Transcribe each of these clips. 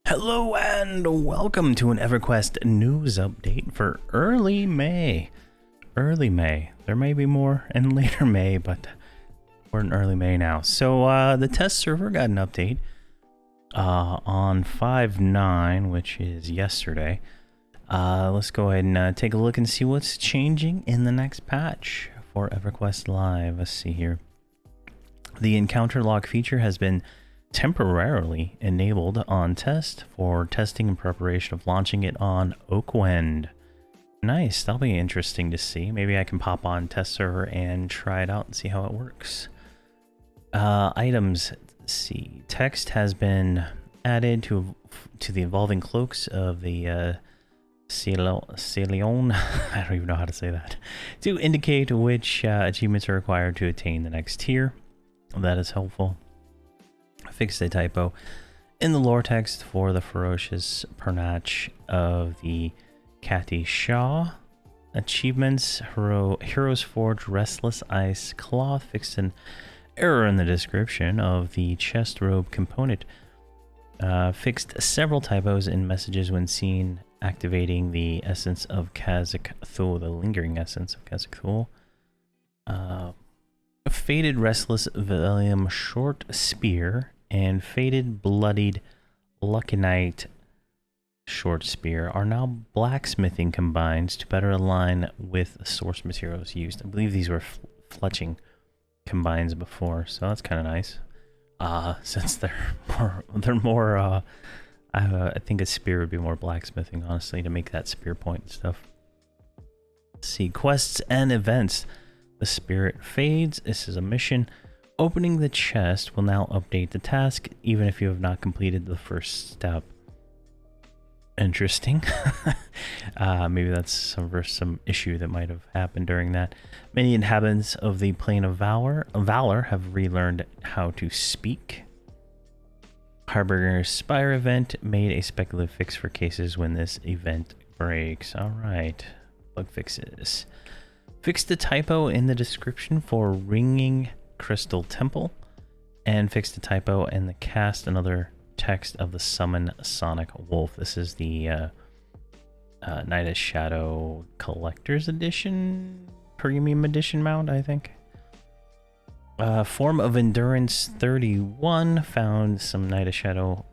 Hello and welcome to an Everquest news update for early May. Early May. There may be more in later May, but we're in early May now. So the test server got an update on 5.9, which is yesterday. Let's go ahead and take a look and see what's changing in the next patch for Everquest Live. Let's see here. The encounter log feature has been temporarily enabled on test for testing in preparation of launching it on Oaklan. Nice, that'll be interesting to see. Maybe I can pop on test server and try it out and see how it works. Items, let's see. Text has been added to the evolving cloaks of the Celion. I don't even know how to say that. To indicate which achievements are required to attain the next tier. That is helpful. Fixed a typo in the lore text for the ferocious pernatch of the Kati Shah. Achievements, Heroes Forge Restless Ice Cloth. Fixed an error in the description of the chest robe component. Fixed several typos in messages when seen activating the essence of Kazakh Thul, the lingering essence of Kazakh Thul. Faded Restless Valium Short Spear and Faded Bloodied Luckinite Short Spear are now blacksmithing combines to better align with the source materials used. I believe these were fletching combines before, so that's kind of nice. Since they're more I think a spear would be more blacksmithing, honestly, to make that spear point and stuff. Let's see, quests and events. The spirit fades. This is a mission. Opening the chest will now update the task, even if you have not completed the first step. Interesting. Maybe that's some issue that might have happened during that. Many inhabitants of the Plane of Valor have relearned how to speak. Harbinger's Spire event made a speculative fix for cases when this event breaks. Alright. Bug fixes. Fixed the typo in the description for Ringing Crystal Temple, and fixed a typo in the cast another text of the Summon Sonic Wolf. This is the Night of Shadow Collector's Edition, Premium Edition mount, I think. Form of Endurance 31 found on some Night of Shadow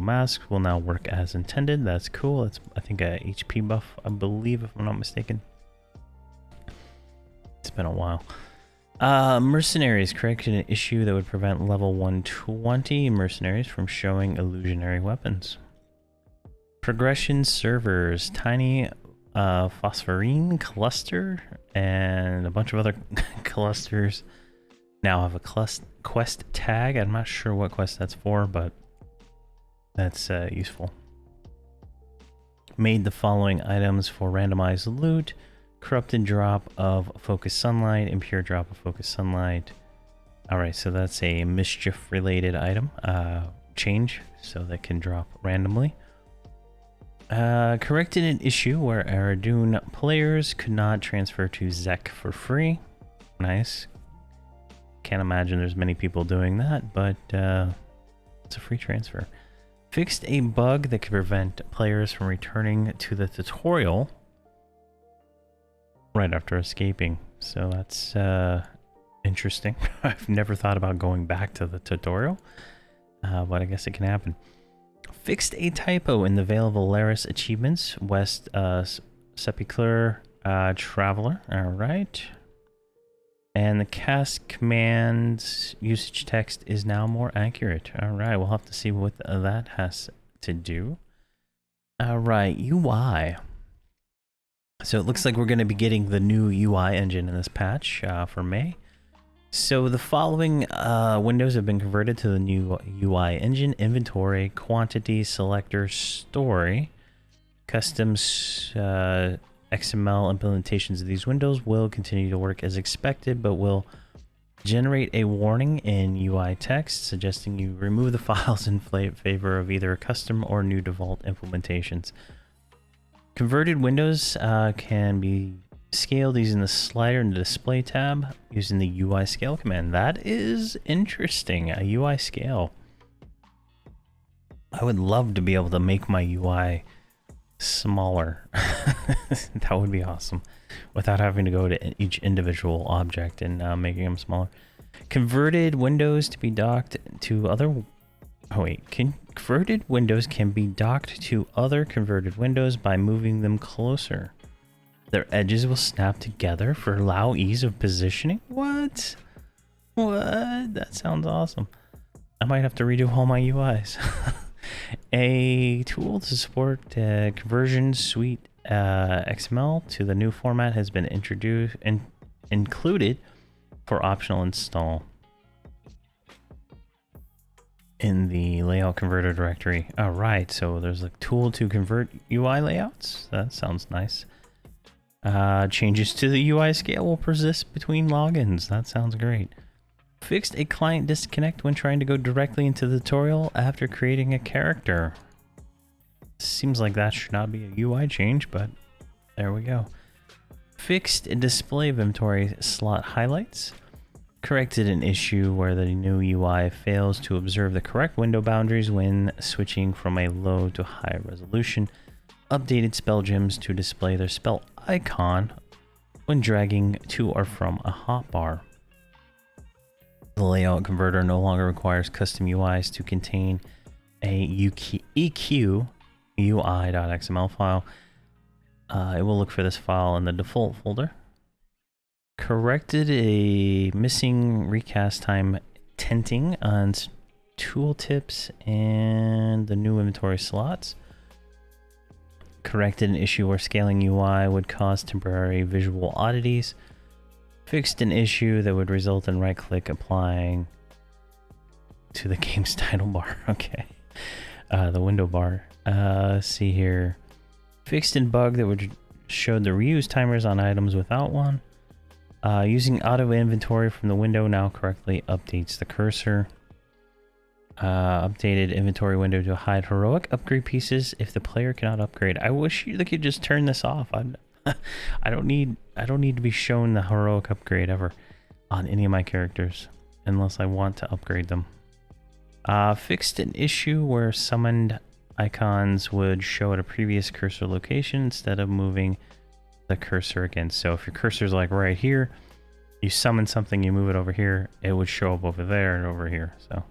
masks will now work as intended. That's cool. It's, I think, a HP buff, I believe, if I'm not mistaken. It's been a while. Mercenaries corrected an issue that would prevent level 120 mercenaries from showing illusionary weapons. Progression servers, tiny phosphorine cluster and a bunch of other clusters now have a quest tag. I'm not sure what quest that's for, but that's useful. Made the following items for randomized loot. Corrupted drop of focus sunlight, impure drop of focus sunlight. Alright, so that's a mischief related item change, so that can drop randomly. Corrected an issue where Aradun players could not transfer to Zek for free. Nice. Can't imagine there's many people doing that, but it's a free transfer. Fixed a bug that could prevent players from returning to the tutorial right after escaping, so that's interesting. I've never thought about going back to the tutorial, but I guess it can happen. Fixed a typo in the Veil of Alaris achievements, West Sepulchre Traveler. Alright. And the cast command's usage text is now more accurate. Alright, we'll have to see what that has to do. Alright, UI. So it looks like we're going to be getting the new UI engine in this patch for May. So the following windows have been converted to the new UI engine: inventory, quantity, selector, story. Customs XML implementations of these windows will continue to work as expected, but will generate a warning in UI text suggesting you remove the files in favor of either custom or new default implementations. Converted windows can be scaled using the slider in the display tab using the UI scale command. That is interesting, a UI scale. I would love to be able to make my UI smaller. That would be awesome, without having to go to each individual object and making them smaller. Converted windows to be docked to other... Oh wait, converted windows can be docked to other converted windows by moving them closer. Their edges will snap together for allow ease of positioning. What? What? That sounds awesome. I might have to redo all my UIs. A tool to support conversion suite XML to the new format has been introduced and included for optional install in the layout converter directory. All right, so there's a tool to convert UI layouts. That sounds nice. Changes to the UI scale will persist between logins. That sounds great. Fixed a client disconnect when trying to go directly into the tutorial after creating a character. Seems like that should not be a UI change, but there we go. Fixed display inventory slot highlights. Corrected an issue where the new UI fails to observe the correct window boundaries when switching from a low to high resolution. Updated spell gems to display their spell icon when dragging to or from a hotbar. The layout converter no longer requires custom UIs to contain a EQ UI.xml file. It will look for this file in the default folder. Corrected a missing recast time tinting on tooltips and the new inventory slots. Corrected an issue where scaling UI would cause temporary visual oddities. Fixed an issue that would result in right-click applying to the game's title bar. Okay. The window bar. See here. Fixed a bug that would show the reuse timers on items without one. Using auto inventory from the window now correctly updates the cursor. Updated inventory window to hide heroic upgrade pieces if the player cannot upgrade. I wish they could just turn this off. I don't need to be shown the heroic upgrade ever on any of my characters unless I want to upgrade them. Fixed an issue where summoned icons would show at a previous cursor location instead of moving the cursor again. So if your cursor's like right here, you summon something, you move it over here, it would show up over there and over here. So,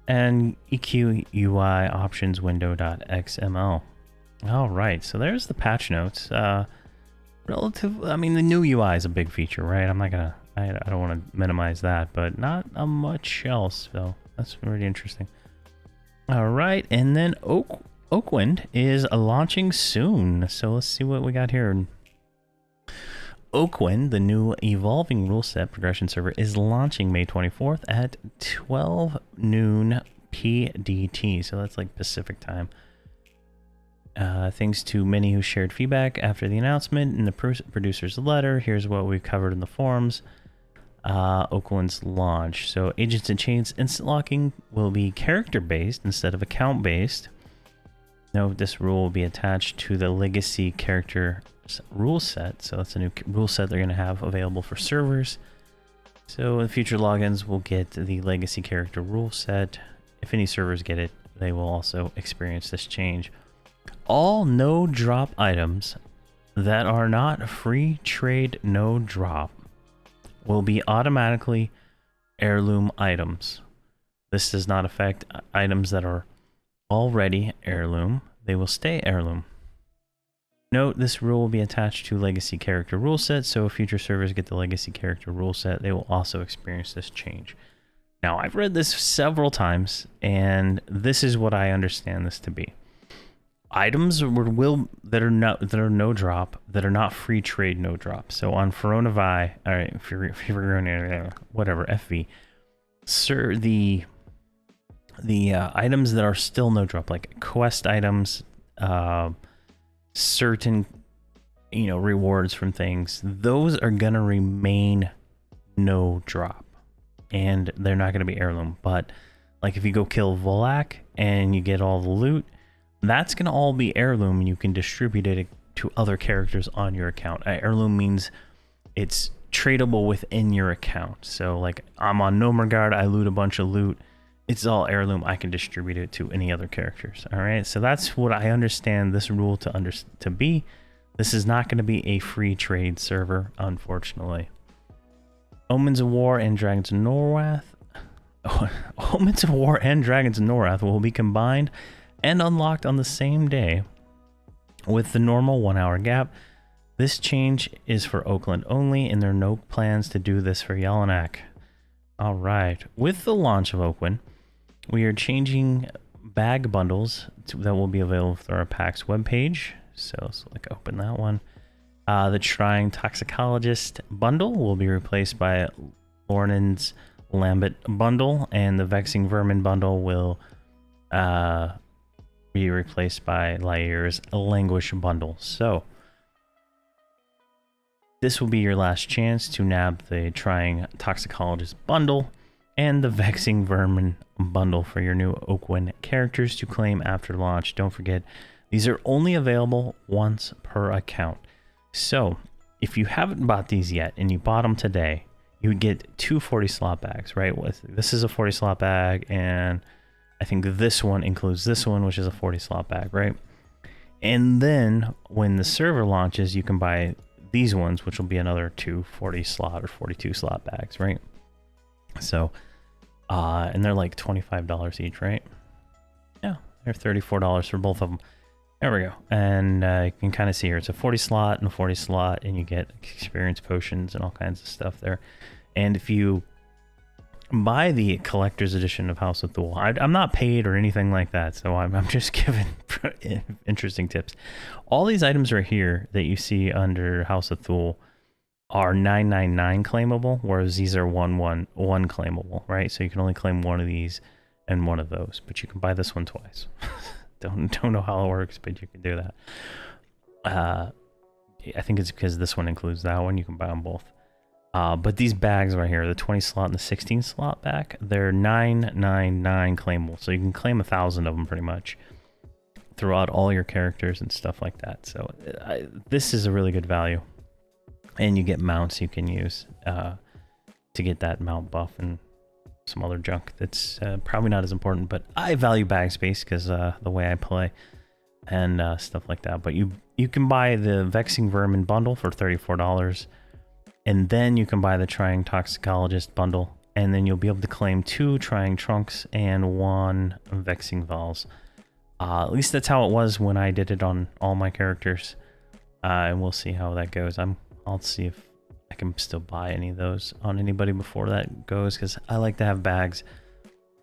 and EQ UI options window.xml. All right, so there's the patch notes. Relative, I mean, the new UI is a big feature, right? I don't want to minimize that, but not much else. So that's really interesting. All right, and then Oaklan is launching soon. So let's see what we got here. Oaklan, the new evolving rule set progression server, is launching May 24th at 12 noon PDT. So that's like Pacific time. Thanks to many who shared feedback after the announcement in the producer's letter. Here's what we covered in the forums. Oaklan's launch. So Agents and Chains instant locking will be character-based instead of account-based. Note this rule will be attached to the legacy character rule set. So that's a new rule set they're going to have available for servers. So in future logins, we'll get the legacy character rule set. If any servers get it, they will also experience this change. All no drop items that are not free trade no drop will be automatically heirloom items. This does not affect items that are already heirloom. They will stay heirloom. Note this rule will be attached to legacy character rule set, so if future servers get the legacy character rule set, they will also experience this change. Now, I've read this several times, and this is what I understand this to be. Items that are no drop, that are not free trade no drop. So on Verant, all right, if you're going whatever FV, sir, the items that are still no drop, like quest items, certain rewards from things, those are gonna remain no drop, and they're not gonna be heirloom. But like if you go kill Volak and you get all the loot, that's going to all be heirloom, and you can distribute it to other characters on your account. Heirloom means it's tradable within your account. So like I'm on Nomergard, I loot a bunch of loot. It's all heirloom. I can distribute it to any other characters. All right. So that's what I understand this rule to be. This is not going to be a free trade server, unfortunately. Omens of War and Dragons of Norwrath. Omens of War and Dragons of Norwrath will be combined and unlocked on the same day with the normal 1 hour gap. This change is for Oaklan only, and there are no plans to do this for Jelinek. All right. With the launch of Oaklan, we are changing bag bundles that will be available through our PAX webpage. So let's open that one. The Trying Toxicologist bundle will be replaced by Lornan's Lambent bundle, and the Vexing Vermin bundle will be replaced by Lair's Languish bundle. So this will be your last chance to nab the Trying Toxicologist bundle and the Vexing Vermin bundle for your new Oaklan characters to claim after launch. Don't forget, these are only available once per account. So if you haven't bought these yet and you bought them today, you would get 2 40 slot bags, right? This is a 40 slot bag, and I think this one includes this one, which is a 40 slot bag, right? And then when the server launches, you can buy these ones, which will be another 2 40 slot or 42 slot bags, right? So, and they're like $25 each, right? Yeah, they're $34 for both of them. There we go. And you can kind of see here, it's a 40 slot and a 40 slot, and you get experience potions and all kinds of stuff there. And if you buy the collector's edition of House of Thule, I'm not paid or anything like that, so I'm just giving interesting tips. All these items right here that you see under House of Thule are 999 claimable, whereas these are 111 claimable, right? So you can only claim one of these and one of those, but you can buy this one twice. Don't know how it works, but you can do that. I think it's because this one includes that one. You can buy them both. But these bags right here, the 20 slot and the 16 slot bag, they're 999 claimable. So you can claim 1,000 of them pretty much throughout all your characters and stuff like that. So this is a really good value. And you get mounts you can use to get that mount buff and some other junk that's probably not as important, but I value bag space because the way I play and stuff like that. But you can buy the Vexing Vermin bundle for $34, and then you can buy the Trying Toxicologist bundle, and then you'll be able to claim 2 Trying Trunks and 1 Vexing Vals. At least that's how it was when I did it on all my characters, and we'll see how that goes. I'll see if I can still buy any of those on anybody before that goes, because I like to have bags.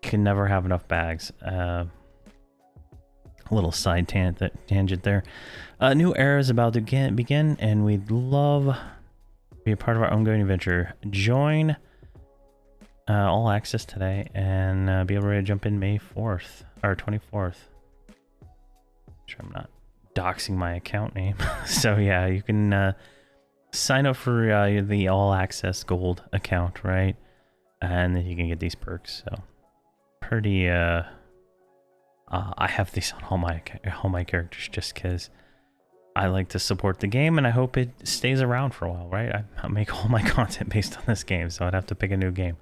Can never have enough bags. A little side tangent there. A new era is about to begin, and we'd love to be a part of our ongoing adventure. Join All Access today and be able to jump in May 4th or 24th. Sure, I'm not doxing my account name. So yeah, you can sign up for the All Access Gold account, right? And then you can get these perks. So pretty I have these on all my characters just because I like to support the game, and I hope it stays around for a while, right? I make all my content based on this game, so I'd have to pick a new game.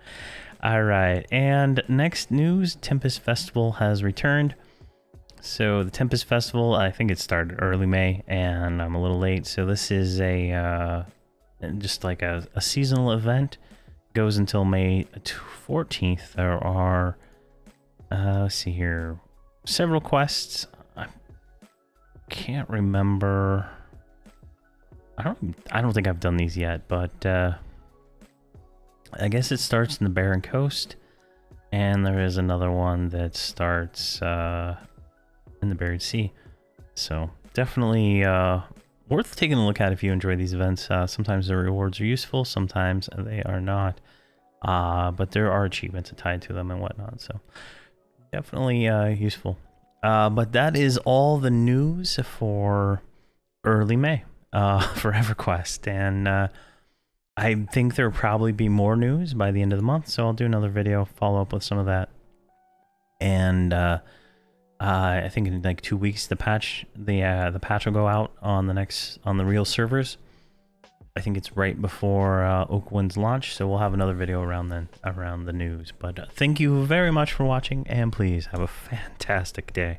All right, and next news, Tempest Festival has returned. So the Tempest Festival, I think it started early May, and I'm a little late. So this is just like a seasonal event. Goes until May 14th. There are, let's see here, several quests. I can't remember. I don't think I've done these yet, but I guess it starts in the Barren Coast, and there is another one that starts in the Buried Sea. So definitely worth taking a look at if you enjoy these events. Sometimes the rewards are useful, sometimes they are not, but there are achievements tied to them and whatnot, so definitely useful. But that is all the news for early May for Everquest, and I think there'll probably be more news by the end of the month, so I'll do another video, follow up with some of that, and I think in like 2 weeks the patch will go out on the real servers. I think it's right before Oaklan's launch, so we'll have another video around then, around the news. But thank you very much for watching, and please have a fantastic day.